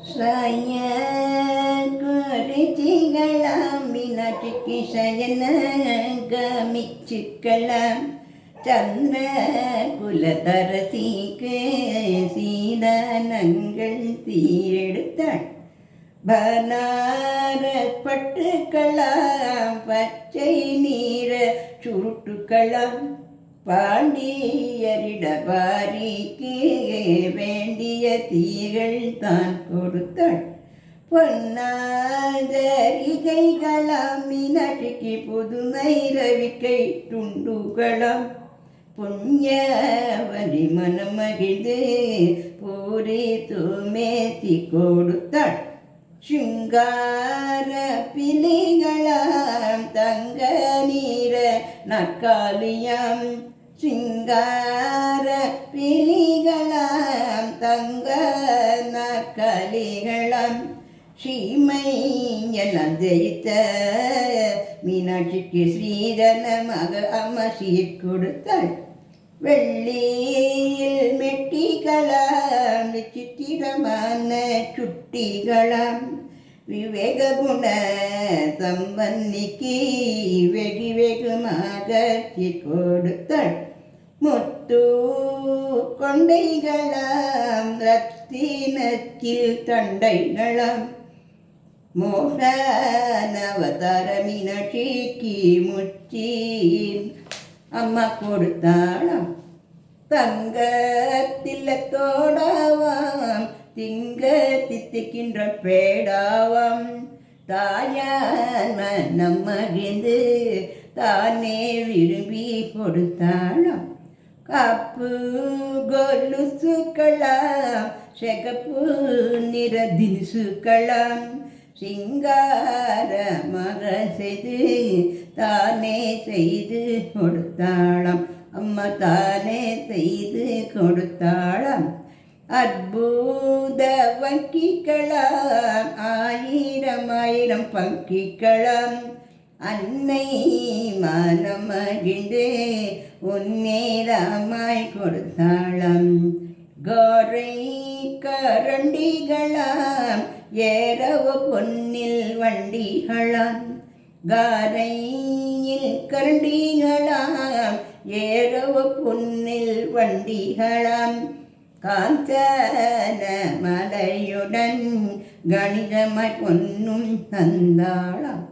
சாய குறிச்சிகளாம் மீனாட்சிக்கு சயன கமிச்சுக்கலாம் சந்திர குலதரசிக்கு சீதனங்கள் தீரெடுத்தாள் பனார பட்டுக்கலாம் பச்சை நீர சுருட்டுக்கலாம் பாண்டியரிடபாரிக்கு வேண்டிய தீகள் தான் கொடுத்தாள் பொன்னாதரிகைகளாம் மீனாட்சிக்கு புதுமை ரவிக்கை துண்டுகளாம் புண்ணியவதி மனமகிழ்ந்து பூரி தூமேத்தி கொடுத்தாள் சிங்கார பிலிகளாம் தங்க நீர நற்காலியாம் சிங்கார பிலிகளாம் தங்க நற்காலிகளாம் சீமை எல்லாம் ஜெயித்த மீனாட்சிக்கு ஸ்ரீதனமாக அம்மா சீர் கொடுத்தாள் வெள்ளியில் மெட்டிகளாம் விசித்திரமான சுட்டிகளாம் விவேக குண சம்பன்னிக்கு வெகு வெகுமாக கொடுத்தாள் முத்து கொண்டைகளாம் ரத்தினத்தில் தண்டைகளாம் மோகனவதார மீனாட்சிக்கு முச்சி அம்மா கொடுத்தாளாம் தங்கத்தில்லத்தோடாவாம் திங்க தித்திக்கின்ற பேடாவாம் தாயான் மனம் மகிழ்ந்து தானே விரும்பி கொடுத்தாளாம் காப்பு கொலுசுக்களாம் செகப்பு நிற தினுசுக்களாம் சிங்காரமாக செய்து தானே செய்து கொடுத்தாளாம் அம்மா தானே செய்து கொடுத்தாளாம் அற்புத வங்கிகளாம் ஆயிரம் ஆயிரம் பங்கிகளாம் அன்னை மனம் மகிழ்ந்து உன்னேரமாய் கொடுத்தாளாம் கோரை கரண்டிகளாம் ஏறவ பொன்னில் வண்டிகளாம் காரையில் கரண்டிகளாம் ஏறவ பொன்னில் வண்டிகளாம் காஞ்சன மலையுடன் கணிதமாய் பொன்னும் தந்தாளாம்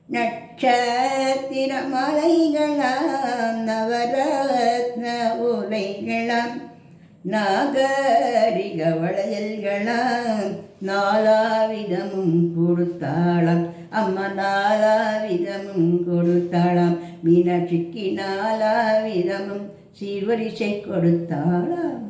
நட்சத்திர மலைகளாம் நவரத்ன ஓலைகளாம் நாகரிக வளையல்களாம் நாலாவிதமும் கொடுத்தாளாம் அம்மா நாலாவிதமும் கொடுத்தாளாம் மீனாட்சிக்கு நாலாவிதமும் சீர்வரிசை கொடுத்தாளாம்.